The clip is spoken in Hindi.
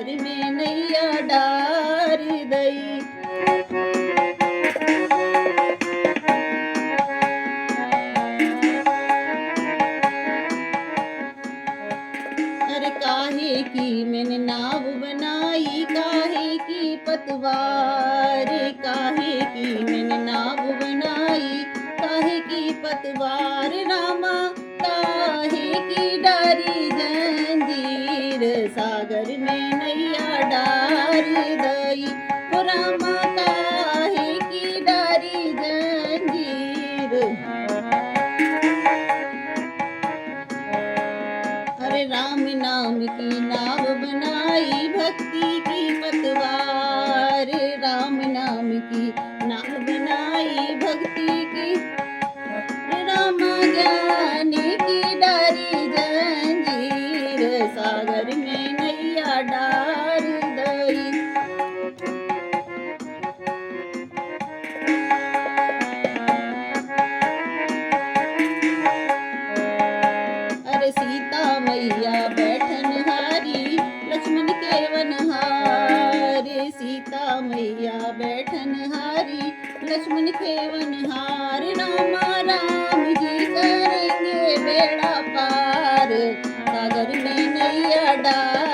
सागर में नैया डार दई। अरे काहे की मैंने नाव बनाई, काहे की पतवार, काहे की मैंने नाव बनाई, काहे की पतवार, रामा काहे की डारी जंजीर, सागर में नैया डार दई। ओ रामा काहे की डारी जंजीर। अरे राम नाम की नाव बनाई, भक्ति की पतवार, राम नाम की नाव बनाई, भक्ति की, राम ज्ञान की डारी जंजीर, सागर में नैया डार दई। अरे सीता मैया बैठन हारी, लक्ष्मण के वनहार, सीता मैया बैठन हारी, लक्ष्मण के वनहार, रामा राम जी करेंगे बेड़ा पार, सागर में नैया डार